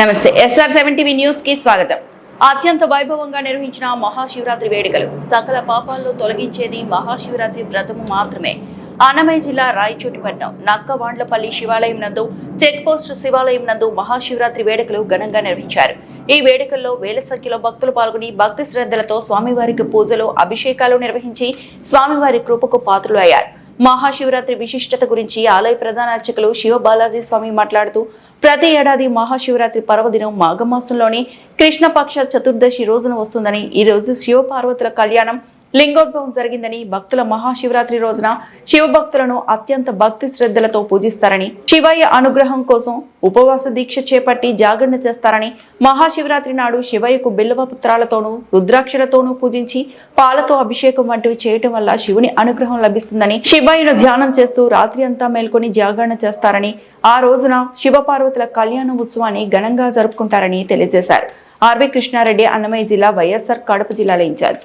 నమస్తే SR7 TV news కి స్వాగతం. అత్యంత వైభవంగా నిర్వహించిన మహాశివరాత్రి వేడుకలు. సకల పాపాలను తొలగించేది మహాశివరాత్రి వ్రతము మాత్రమే. అన్నమయ్య జిల్లా రాయచోటిపట్నం నక్కవాండ్లపల్లి శివాలయం నందు చెక్ పోస్ట్ శివాలయం నందు మహాశివరాత్రి వేడుకలు ఘనంగా నిర్వహించారు. ఈ వేడుకల్లో వేల సంఖ్యలో భక్తులు పాల్గొని భక్తి శ్రద్ధలతో స్వామివారికి పూజలు అభిషేకాలు నిర్వహించి స్వామివారి కృపకు పాత్రులు అయ్యారు. మహాశివరాత్రి విశిష్టత గురించి ఆలయ ప్రధాన అర్చకులు శివ బాలాజీ స్వామి మాట్లాడుతూ ప్రతి ఏడాది మహాశివరాత్రి పర్వదినం మాఘమాసంలోని కృష్ణపక్ష చతుర్దశి రోజున వస్తుందని, ఈ రోజు శివ పార్వతుల కళ్యాణం లింగోద్భవం జరిగిందని, భక్తుల మహాశివరాత్రి రోజున శివభక్తులను అత్యంత భక్తి శ్రద్ధలతో పూజిస్తారని, శివయ్య అనుగ్రహం కోసం ఉపవాస దీక్ష చేపట్టి జాగరణ చేస్తారని, మహాశివరాత్రి నాడు శివయ్యకు బిల్వ పుత్రాలతోనూ రుద్రాక్షలతోనూ పూజించి పాలతో అభిషేకం వంటివి చేయటం వల్ల శివుని అనుగ్రహం లభిస్తుందని, శివయ్యను ధ్యానం చేస్తూ రాత్రి అంతా మేల్కొని జాగరణ చేస్తారని, ఆ రోజున శివ పార్వతుల కళ్యాణ ఉత్సవాన్ని ఘనంగా జరుపుకుంటారని తెలియజేశారు. ఆర్వి కృష్ణారెడ్డి, అన్నమయ్య జిల్లా, వైఎస్ఆర్ కడప జిల్లాల ఇన్ఛార్జ్.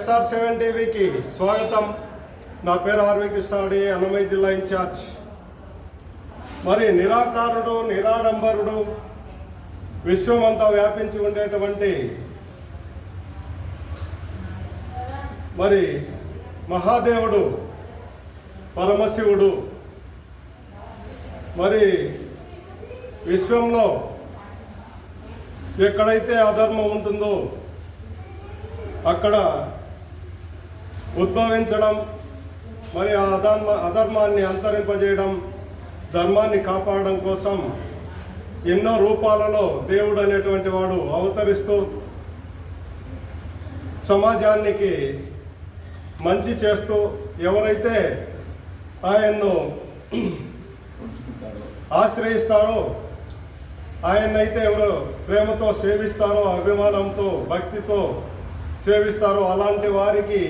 SR7 టీవీకి స్వాగతం. నా పేరు ఆర్వి కృష్ణారెడ్డి, అన్నమయ్య జిల్లా ఇన్ఛార్జ్. మరి నిరాకారుడు, నిరాడంబరుడు, విశ్వమంతా వ్యాపించి ఉండేటువంటి మరి మహాదేవుడు పరమశివుడు మరి విశ్వంలో ఎక్కడైతే అధర్మం ఉంటుందో అక్కడ ఉద్భవించడం, మరి ఆ అధర్మాన్ని అంతరింపజేయడం, ధర్మాన్ని కాపాడడం కోసం ఎన్నో రూపాలలో దేవుడు అనేటువంటి వాడు అవతరిస్తూ సమాజానికి మంచి చేస్తూ, ఎవరైతే ఆయన్ను ఆశ్రయిస్తారో, ఆయన్నైతే ఎవరు ప్రేమతో సేవిస్తారో, అభిమానంతో భక్తితో సేవిస్తారో అలాంటి వారికి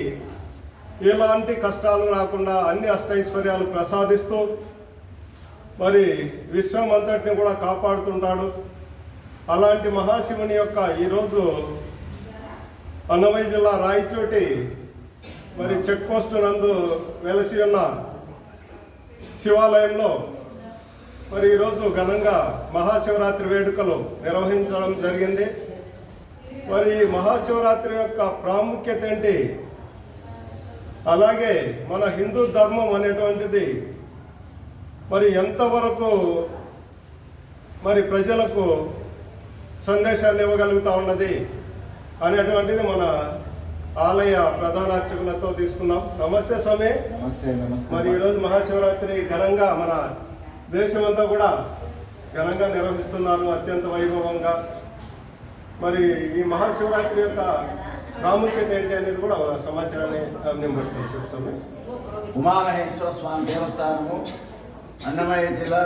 ఎలాంటి కష్టాలు రాకుండా అన్ని అష్టైశ్వర్యాలు ప్రసాదిస్తూ మరి విశ్వం అంతటిని కూడా కాపాడుతుంటాడు. అలాంటి మహాశివుని యొక్క ఈరోజు అన్నమయ్య జిల్లా రాయచోటి మరి చెక్ పోస్ట్ నందు వెలసి ఉన్న శివాలయంలో మరి ఈరోజు ఘనంగా మహాశివరాత్రి వేడుకలు నిర్వహించడం జరిగింది. మరి ఈ మహాశివరాత్రి యొక్క ప్రాముఖ్యత ఏంటి, అలాగే మన హిందూ ధర్మం అనేటువంటిది మరి ఎంతవరకు మరి ప్రజలకు సందేశాన్ని ఇవ్వగలుగుతా ఉన్నది అనేటువంటిది మన ఆలయ ప్రధాన అర్చకులతో తీసుకున్నాం. నమస్తే స్వామి. నమస్తే. మరి ఈరోజు మహాశివరాత్రి ఘనంగా మన దేశమంతా కూడా ఘనంగా నిర్వహిస్తున్నారు, అత్యంత వైభవంగా. మరి ఈ మహాశివరాత్రి యొక్క ప్రాముఖ్యత ఏంటి అనేది కూడా సమాచారాన్ని చెప్తాము. ఉమామహేశ్వర స్వామి దేవస్థానము, అన్నమయ్య జిల్లా,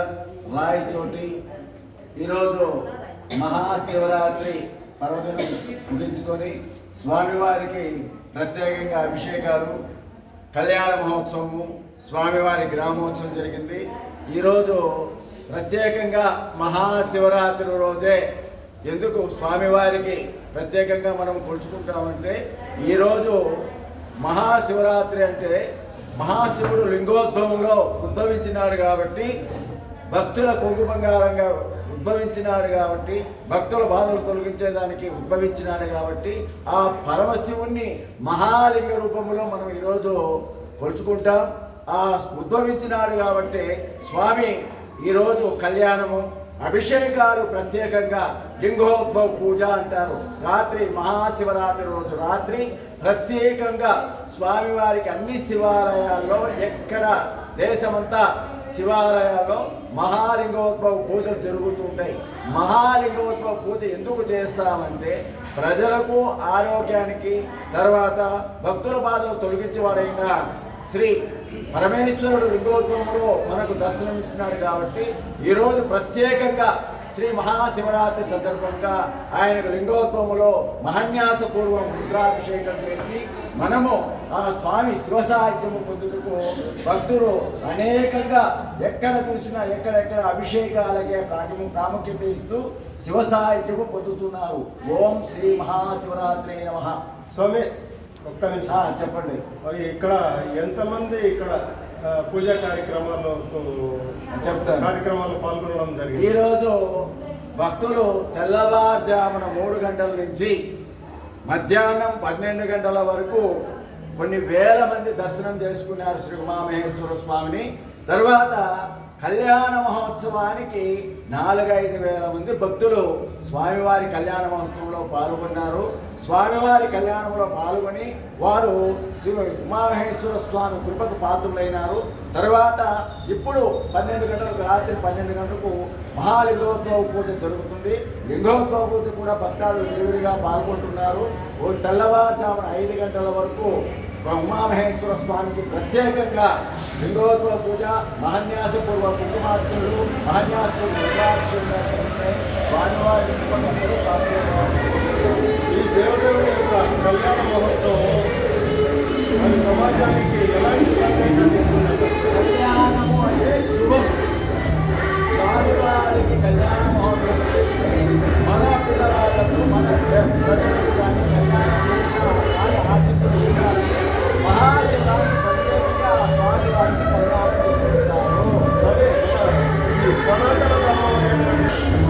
రాయచోటి. ఈరోజు మహాశివరాత్రి పర్వదినం ముగించుకొని స్వామివారికి ప్రత్యేకంగా అభిషేకాలు, కళ్యాణ మహోత్సవము, స్వామివారి గ్రామోత్సవం జరిగింది. ఈరోజు ప్రత్యేకంగా మహాశివరాత్రి రోజే ఎందుకు స్వామివారికి ప్రత్యేకంగా మనం కొలుచుకుంటామంటే, ఈరోజు మహాశివరాత్రి అంటే మహాశివుడు లింగోద్భవంలో ఉద్భవించినాడు కాబట్టి, భక్తుల కొంగు బంగారంగా ఉద్భవించినాడు కాబట్టి, భక్తుల బాధలు తొలగించేదానికి ఉద్భవించినాడు కాబట్టి, ఆ పరమశివుణ్ణి మహాలింగ రూపంలో మనం ఈరోజు కొలుచుకుంటాం. ఆ ఉద్భవించినాడు కాబట్టి స్వామి ఈరోజు కళ్యాణము, అభిషేకాలు, ప్రత్యేకంగా లింగోద్భవ పూజ అంటారు. రాత్రి మహాశివరాత్రి రోజు రాత్రి ప్రత్యేకంగా స్వామివారికి అన్ని శివాలయాల్లో, ఎక్కడ దేశమంతా శివాలయాల్లో మహాలింగోద్భవ పూజలు జరుగుతుంటాయి. మహాలింగోద్భవ పూజ ఎందుకు చేస్తామంటే ప్రజలకు ఆరోగ్యానికి, తర్వాత భక్తుల బాధలు తొలగించేవాడైన శ్రీ పరమేశ్వరుడు లింగోద్భవంలో మనకు దర్శనమిస్తున్నాడు కాబట్టి ఈరోజు ప్రత్యేకంగా శ్రీ మహాశివరాత్రి సందర్భంగా ఆయనకు లింగోద్భవంలో మహాన్యాసపూర్వం రుద్రాభిషేకం చేసి మనము ఆ స్వామి శివ సాహిత్యము పొందుటకు భక్తులు అనేకంగా ఎక్కడ చూసినా ఎక్కడెక్కడ అభిషేకాలకే ప్రాముఖ్యత ఇస్తూ శివ సాహిత్యము పొందుతున్నారు. ఓం శ్రీ మహాశివరాత్రి నమః. స్వామి ఒక్క నిమిషం చెప్పండి. మరి ఇక్కడ ఎంతమంది ఇక్కడ పూజా కార్యక్రమాల్లో పాల్గొనడం జరిగింది? ఈరోజు భక్తులు తెల్లవారుజామున 3 గంటల నుంచి మధ్యాహ్నం 12 గంటల వరకు కొన్ని వేల మంది దర్శనం చేసుకున్నారు శ్రీ ఉమామహేశ్వర స్వామిని. తర్వాత కళ్యాణ మహోత్సవానికి 4-5 వేల మంది భక్తులు స్వామివారి కళ్యాణ మహోత్సవంలో పాల్గొన్నారు. స్వామివారి కళ్యాణంలో పాల్గొని వారు శ్రీ ఉమామహేశ్వర స్వామి కృపకు పాత్రులైనారు. తర్వాత ఇప్పుడు 12 గంటలకు, రాత్రి 12 గంటలకు మహాలింగోద్భవ పూజ జరుగుతుంది. లింగోద్భవ పూజ కూడా భక్తాదులు విరివిగా పాల్గొంటున్నారు. తెల్లవారుజామున 5 గంటల వరకు ఉమామహేశ్వర స్వామికి ప్రత్యేకంగా లింగోద్భవ పూజ, మహాన్యాసపూర్వ కుంకుమార్చనలు, మహాన్యాసపూర్వ రుద్రాభిషేకాలు స్వామివారి